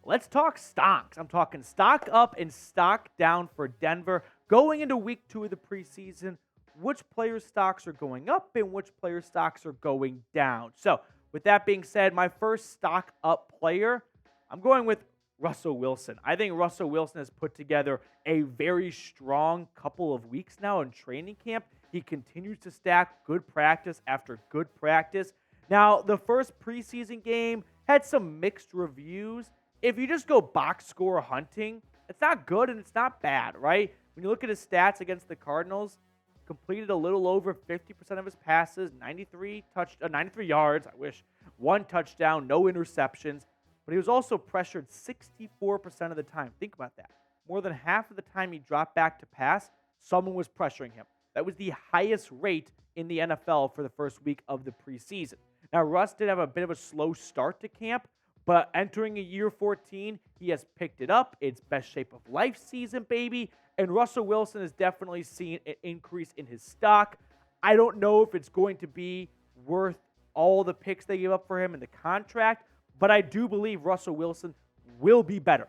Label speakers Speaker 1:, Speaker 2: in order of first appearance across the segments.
Speaker 1: Let's talk stocks. I'm talking stock up and stock down for Denver going into week 2 of the preseason. Which player stocks are going up and which player stocks are going down? So, with that being said, my first stock up player, I'm going with Russell Wilson. I think Russell Wilson has put together a very strong couple of weeks now in training camp. He continues to stack good practice after good practice. Now, the first preseason game had some mixed reviews. If you just go box score hunting, it's not good and it's not bad, right? When you look at his stats against the Cardinals, completed a little over 50% of his passes, 93 yards, I wish, 1 touchdown, no interceptions, but he was also pressured 64% of the time. Think about that. More than half of the time he dropped back to pass, someone was pressuring him. That was the highest rate in the NFL for the first week of the preseason. Now, Russ did have a bit of a slow start to camp, but entering a year 14, he has picked it up. It's best shape of life season, baby. And Russell Wilson has definitely seen an increase in his stock. I don't know if it's going to be worth all the picks they gave up for him in the contract, but I do believe Russell Wilson will be better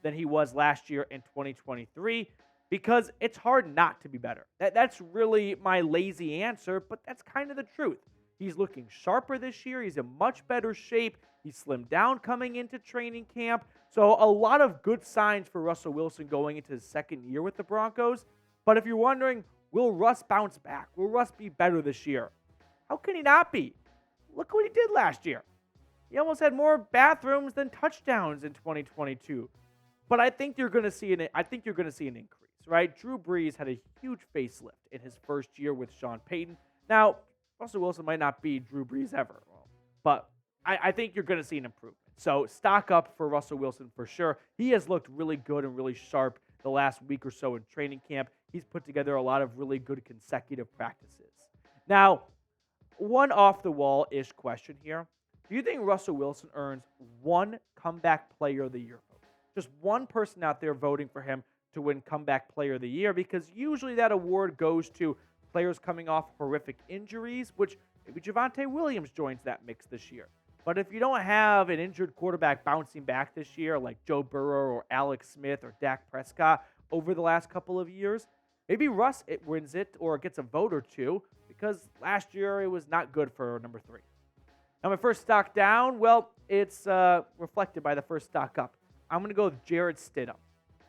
Speaker 1: than he was last year in 2023 because it's hard not to be better. That's really my lazy answer, but that's kind of the truth. He's looking sharper this year. He's in much better shape. He slimmed down coming into training camp. So a lot of good signs for Russell Wilson going into his second year with the Broncos. But if you're wondering, will Russ bounce back? Will Russ be better this year? How can he not be? Look what he did last year. He almost had more bathrooms than touchdowns in 2022. But I think you're going to see an increase, right? Drew Brees had a huge facelift in his first year with Sean Payton. Now, Russell Wilson might not be Drew Brees ever, but I think you're going to see an improvement. So stock up for Russell Wilson for sure. He has looked really good and really sharp the last week or so in training camp. He's put together a lot of really good consecutive practices. Now, one off-the-wall-ish question here. Do you think Russell Wilson earns one comeback player of the year vote? Just one person out there voting for him to win comeback player of the year, because usually that award goes to players coming off horrific injuries, which maybe Javonte Williams joins that mix this year. But if you don't have an injured quarterback bouncing back this year, like Joe Burrow or Alex Smith or Dak Prescott over the last couple of years, maybe Russ wins it or gets a vote or two, because last year it was not good for number 3. Now, my first stock down, well, it's reflected by the first stock up. I'm going to go with Jarrett Stidham.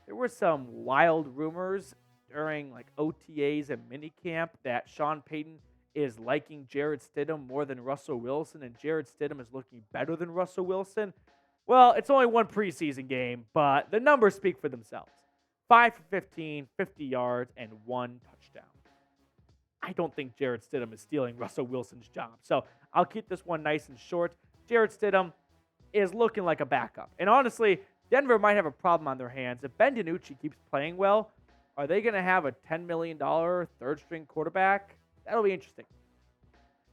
Speaker 1: There were some wild rumors during OTAs and minicamp that Sean Payton is liking Jarrett Stidham more than Russell Wilson, and Jarrett Stidham is looking better than Russell Wilson. Well, it's only one preseason game, but the numbers speak for themselves. 5 for 15, 50 yards, and 1 touchdown. I don't think Jarrett Stidham is stealing Russell Wilson's job, so I'll keep this one nice and short. Jarrett Stidham is looking like a backup. And honestly, Denver might have a problem on their hands. If Ben DiNucci keeps playing well, are they going to have a $10 million third-string quarterback? That'll be interesting.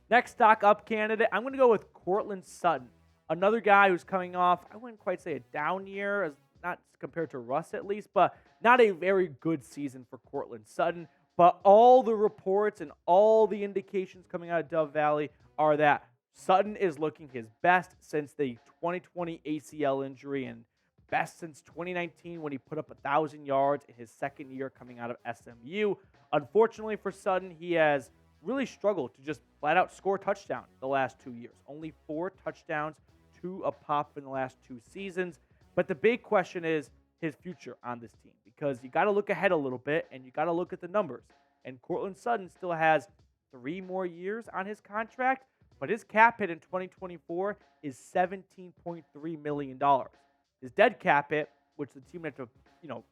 Speaker 1: Next stock up candidate, I'm going to go with Courtland Sutton. Another guy who's coming off, I wouldn't quite say a down year, as not compared to Russ at least, but not a very good season for Courtland Sutton. But all the reports and all the indications coming out of Dove Valley are that Sutton is looking his best since the 2020 ACL injury and best since 2019 when he put up 1,000 yards in his second year coming out of SMU. Unfortunately for Sutton, he has really struggled to just flat out score touchdowns the last 2 years. Only 4 touchdowns, 2 a pop in the last 2 seasons. But the big question is his future on this team, because you got to look ahead a little bit and you got to look at the numbers. And Courtland Sutton still has 3 more years on his contract, but his cap hit in 2024 is $17.3 million. His dead cap hit, which the team would have to,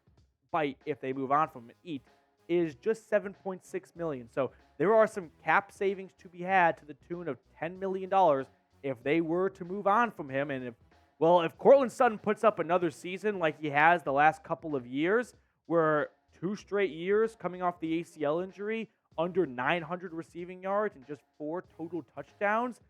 Speaker 1: bite if they move on from it, eat, is just $7.6 million. So there are some cap savings to be had to the tune of $10 million if they were to move on from him. And if Courtland Sutton puts up another season like he has the last couple of years, where 2 straight years coming off the ACL injury, under 900 receiving yards and just 4 total touchdowns,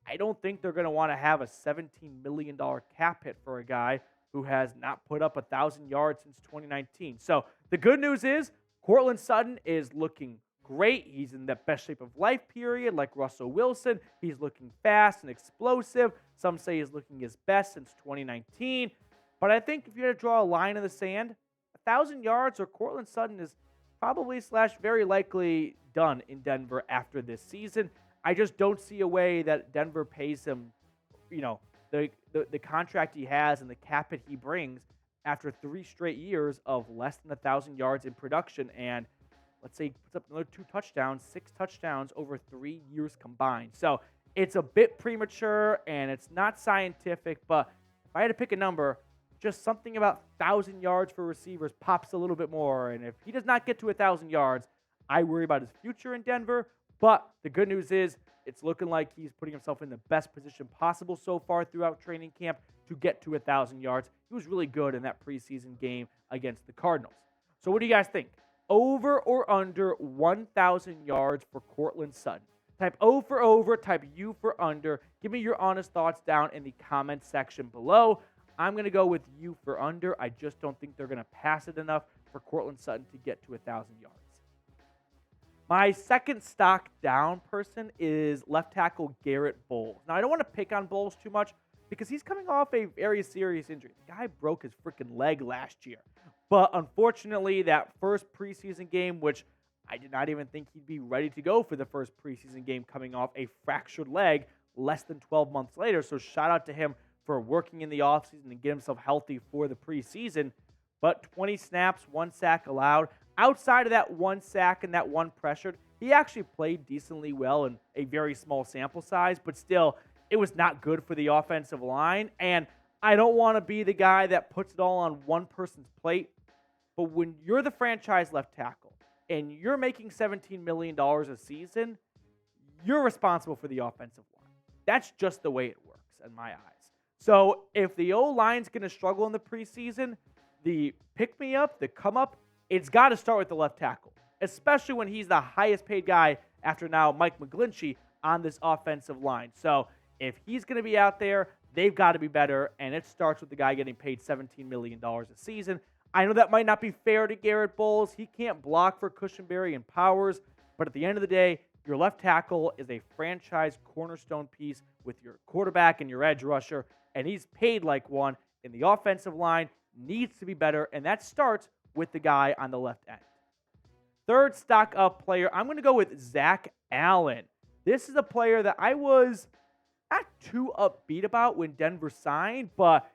Speaker 1: I don't think they're going to want to have a $17 million cap hit for a guy who has not put up 1,000 yards since 2019. So the good news is Courtland Sutton is looking great. He's in the best shape of life period, like Russell Wilson. He's looking fast and explosive. Some say he's looking his best since 2019. But I think if you had to draw a line in the sand, 1,000 yards or Courtland Sutton is probably / very likely done in Denver after this season. I just don't see a way that Denver pays him, the contract he has and the cap hit he brings after 3 straight years of less than 1,000 yards in production. And let's say he puts up another 2 touchdowns, 6 touchdowns over 3 years combined. So it's a bit premature and it's not scientific, but if I had to pick a number, just something about 1,000 yards for receivers pops a little bit more. And if he does not get to 1,000 yards, I worry about his future in Denver. But the good news is it's looking like he's putting himself in the best position possible so far throughout training camp to get to 1,000 yards. He was really good in that preseason game against the Cardinals. So what do you guys think? Over or under 1,000 yards for Courtland Sutton? Type O for over, type U for under. Give me your honest thoughts down in the comments section below. I'm going to go with U for under. I just don't think they're going to pass it enough for Courtland Sutton to get to 1,000 yards. My second stock down person is left tackle Garett Bolles. Now, I don't want to pick on Bolles too much because he's coming off a very serious injury. The guy broke his freaking leg last year. But unfortunately, that first preseason game, which I did not even think he'd be ready to go for the first preseason game, coming off a fractured leg less than 12 months later. So shout out to him for working in the offseason and get himself healthy for the preseason. But 20 snaps, 1 sack allowed. Outside of that 1 sack and that 1 pressured, he actually played decently well in a very small sample size, but still, it was not good for the offensive line. And I don't want to be the guy that puts it all on one person's plate, but when you're the franchise left tackle and you're making $17 million a season, you're responsible for the offensive line. That's just the way it works in my eyes. So if the O-line's going to struggle in the preseason, the pick-me-up, the come-up, it's got to start with the left tackle, especially when he's the highest paid guy after now Mike McGlinchey on this offensive line. So if he's going to be out there, they've got to be better, and it starts with the guy getting paid $17 million a season. I know that might not be fair to Garett Bolles. He can't block for Cushenberry and Powers, but at the end of the day, your left tackle is a franchise cornerstone piece with your quarterback and your edge rusher, and he's paid like one, and the offensive line needs to be better, and that starts with the guy on the left end. Third stock up player, I'm going to go with Zach Allen. This is a player that I was not too upbeat about when Denver signed, but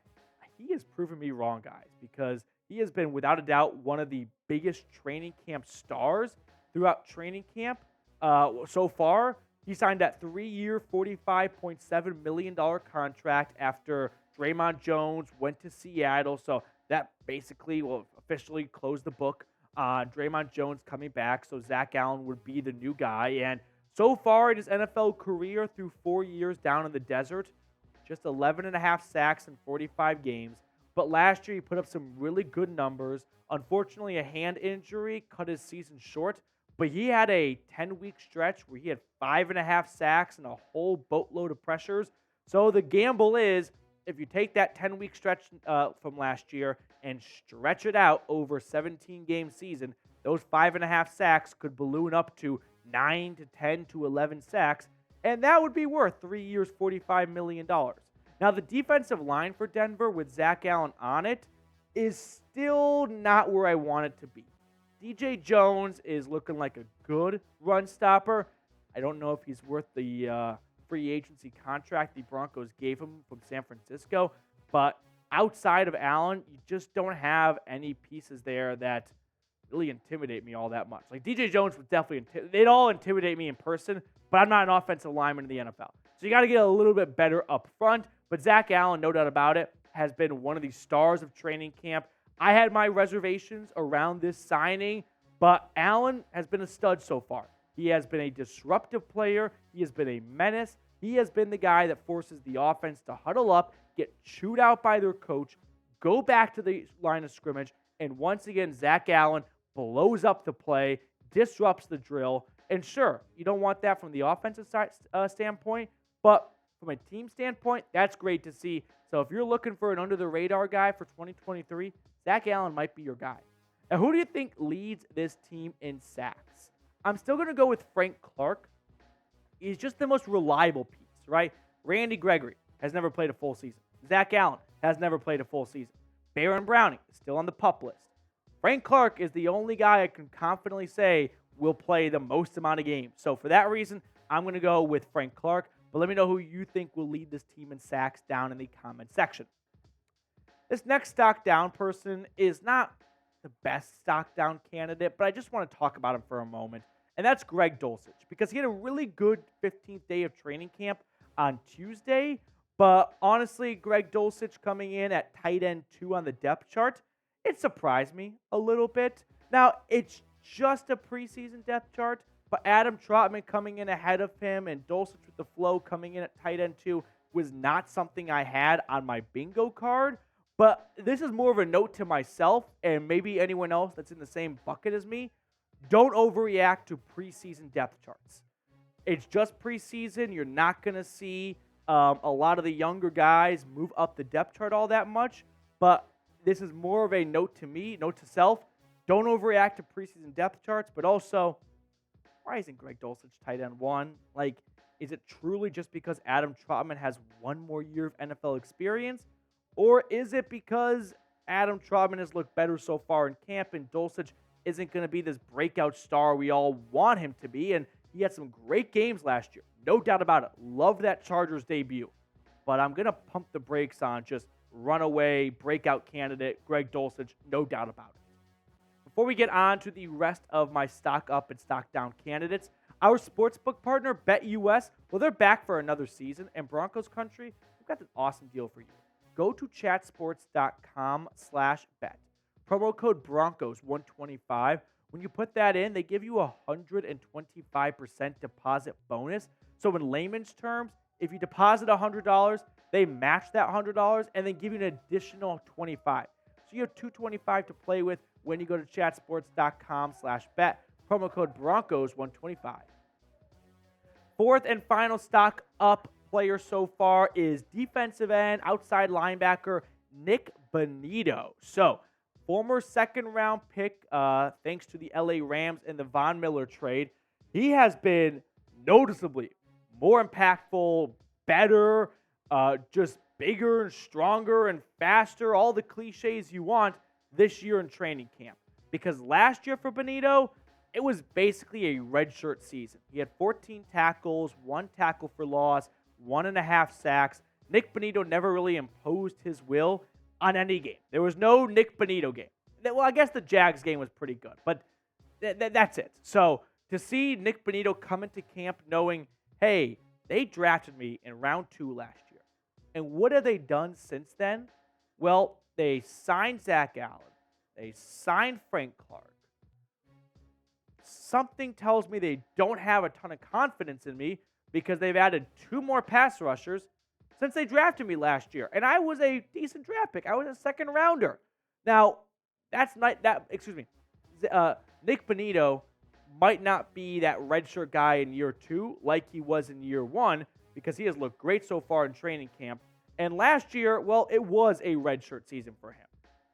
Speaker 1: he has proven me wrong, guys, because he has been, without a doubt, one of the biggest training camp stars throughout training camp so far. He signed that 3-year, $45.7 million contract after Draymond Jones went to Seattle. So that basically will officially close the book on Draymond Jones coming back. So Zach Allen would be the new guy. And so far in his NFL career through 4 years down in the desert, just 11.5 sacks in 45 games. But last year he put up some really good numbers. Unfortunately, a hand injury cut his season short. But he had a 10-week stretch where he had 5.5 sacks and a whole boatload of pressures. So the gamble is, if you take that 10-week stretch from last year and stretch it out over a 17-game season, those 5.5 sacks could balloon up to 9 to 10 to 11 sacks, and that would be worth 3 years, $45 million. Now, the defensive line for Denver with Zach Allen on it is still not where I want it to be. DJ Jones is looking like a good run stopper. I don't know if he's worth the free agency contract the Broncos gave him from San Francisco, but outside of Allen, you just don't have any pieces there that really intimidate me all that much. Like DJ Jones would definitely they'd all intimidate me in person, but I'm not an offensive lineman in the NFL. So you got to get a little bit better up front. But Zach Allen, no doubt about it, has been one of the stars of training camp. I had my reservations around this signing, but Allen has been a stud so far. He has been a disruptive player. He has been a menace. He has been the guy that forces the offense to huddle up, get chewed out by their coach, go back to the line of scrimmage, and once again, Zach Allen blows up the play, disrupts the drill. And sure, you don't want that from the offensive side, standpoint, but from a team standpoint, that's great to see. So if you're looking for an under-the-radar guy for 2023, Zach Allen might be your guy. Now, who do you think leads this team in sacks? I'm still going to go with Frank Clark. He's just the most reliable piece, right? Randy Gregory has never played a full season. Zach Allen has never played a full season. Baron Browning is still on the PUP list. Frank Clark is the only guy I can confidently say will play the most amount of games. So for that reason, I'm going to go with Frank Clark. But let me know who you think will lead this team in sacks down in the comment section. This next stock down person is not the best stock down candidate, but I just want to talk about him for a moment. And that's Garett Bolles, because he had a really good 15th day of training camp on Tuesday. But honestly, Garett Dulcich coming in at tight end 2 on the depth chart, it surprised me a little bit. Now, it's just a preseason depth chart, but Adam Trautman coming in ahead of him and Dulcich with the flow coming in at tight end 2 was not something I had on my bingo card. But this is more of a note to myself and maybe anyone else that's in the same bucket as me. Don't overreact to preseason depth charts. It's just preseason. You're not going to see a lot of the younger guys move up the depth chart all that much. But this is more of a note to me, note to self. Don't overreact to preseason depth charts. But also, why isn't Garett Dulcich tight end 1? Like, is it truly just because Adam Trautman has one more year of NFL experience? Or is it because Adam Trautman has looked better so far in camp and Dulcich isn't going to be this breakout star we all want him to be? And he had some great games last year. No doubt about it. Love that Chargers debut. But I'm going to pump the brakes on just runaway breakout candidate Garett Dulcich. No doubt about it. Before we get on to the rest of my stock up and stock down candidates, our sportsbook partner, BetUS, well, they're back for another season. And Broncos Country, we've got this awesome deal for you. Go to chatsports.com/bet. Promo code Broncos125. When you put that in, they give you a 125% deposit bonus. So in layman's terms, if you deposit $100, they match that $100 and then give you an additional $25. So you have $225 to play with when you go to chatsports.com/bet. Promo code Broncos125. Fourth and final stock up player so far is defensive end, outside linebacker, Nick Bonitto. So, former second-round pick, thanks to the LA Rams and the Von Miller trade. He has been noticeably more impactful, better, just bigger and stronger and faster, all the cliches you want this year in training camp. Because last year for Bonitto, it was basically a redshirt season. He had 14 tackles, 1 tackle for loss, 1.5 sacks. Nick Bonitto never really imposed his will on any game. There was no Nick Bonitto game. Well, I guess the Jags game was pretty good, but that's it. So to see Nick Bonitto come into camp knowing, hey, they drafted me in round 2 last year. And what have they done since then? Well, they signed Zach Allen. They signed Frank Clark. Something tells me they don't have a ton of confidence in me because they've added 2 more pass rushers since they drafted me last year. And I was a decent draft pick. I was a second rounder. Now, that's not that, Nick Bonitto might not be that redshirt guy in year 2 like he was in year 1 because he has looked great so far in training camp. And last year, well, it was a redshirt season for him.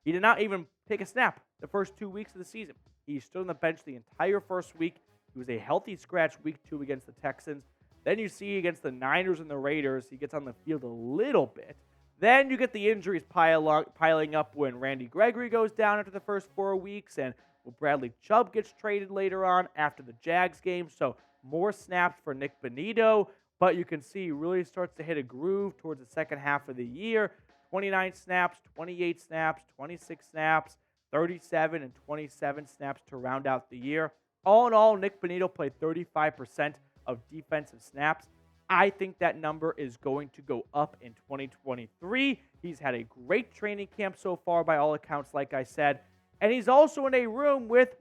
Speaker 1: He did not even take a snap the first 2 weeks of the season. He stood on the bench the entire first week. He was a healthy scratch week 2 against the Texans. Then you see against the Niners and the Raiders, he gets on the field a little bit. Then you get the injuries piling up when Randy Gregory goes down after the first 4 weeks, and Bradley Chubb gets traded later on after the Jags game. So more snaps for Nick Bonitto, but you can see he really starts to hit a groove towards the second half of the year. 29 snaps, 28 snaps, 26 snaps, 37 and 27 snaps to round out the year. All in all, Nick Bonitto played 35% of defensive snaps. I think that number is going to go up in 2023. He's had a great training camp so far by all accounts, like I said. And he's also in a room with,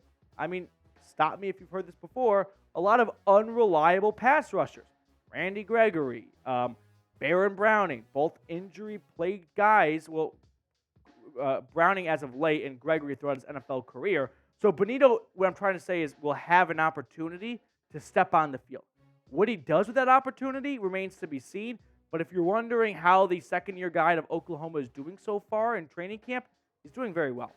Speaker 1: stop me if you've heard this before, a lot of unreliable pass rushers. Randy Gregory, Baron Browning, both injury-plagued guys. Well, Browning as of late and Gregory throughout his NFL career. So Bonitto, what I'm trying to say is, will have an opportunity to step on the field. What he does with that opportunity remains to be seen. But if you're wondering how the second-year guy of Oklahoma is doing so far in training camp, he's doing very well.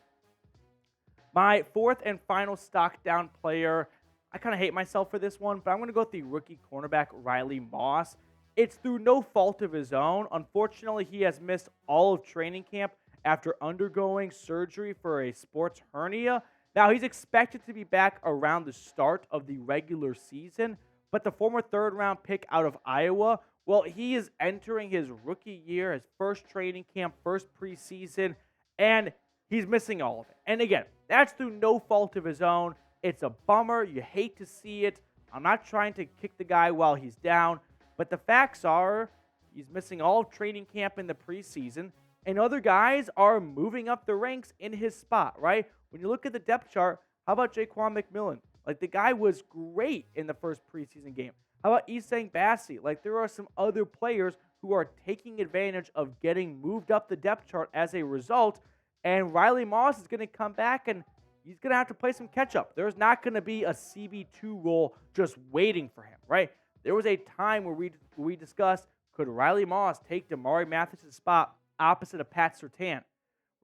Speaker 1: My fourth and final stock down player, I kind of hate myself for this one, but I'm going to go with the rookie cornerback Riley Moss. It's through no fault of his own. Unfortunately, he has missed all of training camp after undergoing surgery for a sports hernia. Now, he's expected to be back around the start of the regular season, but the former third-round pick out of Iowa, well, he is entering his rookie year, his first training camp, first preseason, and he's missing all of it. And again, that's through no fault of his own. It's a bummer. You hate to see it. I'm not trying to kick the guy while he's down, but the facts are he's missing all of training camp in the preseason, and other guys are moving up the ranks in his spot, right? When you look at the depth chart, how about Jaquan McMillan? Like, the guy was great in the first preseason game. How about Isang Bassi? Like, there are some other players who are taking advantage of getting moved up the depth chart as a result, and Riley Moss is going to come back and he's going to have to play some catch-up. There's not going to be a CB2 role just waiting for him, right? There was a time where we discussed, could Riley Moss take Damari Mathis' spot opposite of Pat Surtain?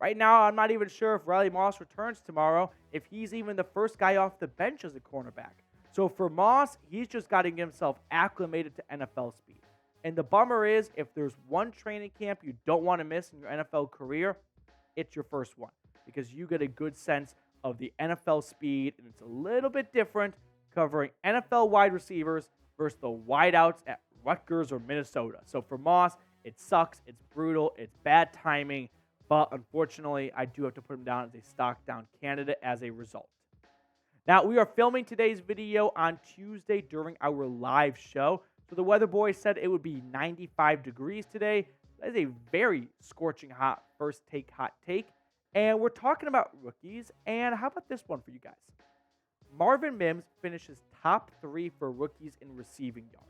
Speaker 1: Right now, I'm not even sure if Riley Moss returns tomorrow, if he's even the first guy off the bench as a cornerback. So for Moss, he's just got to get himself acclimated to NFL speed. And the bummer is, if there's one training camp you don't want to miss in your NFL career, it's your first one, because you get a good sense of the NFL speed, and it's a little bit different covering NFL wide receivers versus the wideouts at Rutgers or Minnesota. So for Moss, it sucks, it's brutal, it's bad timing, but unfortunately, I do have to put him down as a stock down candidate as a result. Now, we are filming today's video on Tuesday during our live show. So the weather boy said it would be 95 degrees today. That is a very scorching hot first take hot take. And we're talking about rookies. And how about this one for you guys? Marvin Mims finishes top 3 for rookies in receiving yards.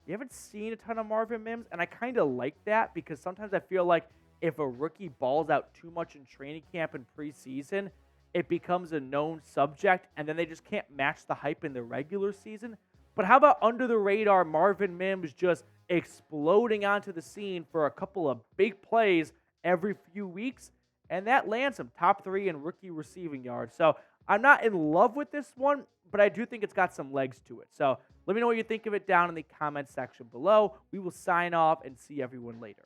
Speaker 1: You haven't seen a ton of Marvin Mims, and I kind of like that because sometimes I feel like if a rookie balls out too much in training camp and preseason, it becomes a known subject, and then they just can't match the hype in the regular season. But how about under the radar Marvin Mims just exploding onto the scene for a couple of big plays every few weeks, and that lands him top 3 in rookie receiving yards. So I'm not in love with this one, but I do think it's got some legs to it. So let me know what you think of it down in the comment section below. We will sign off and see everyone later.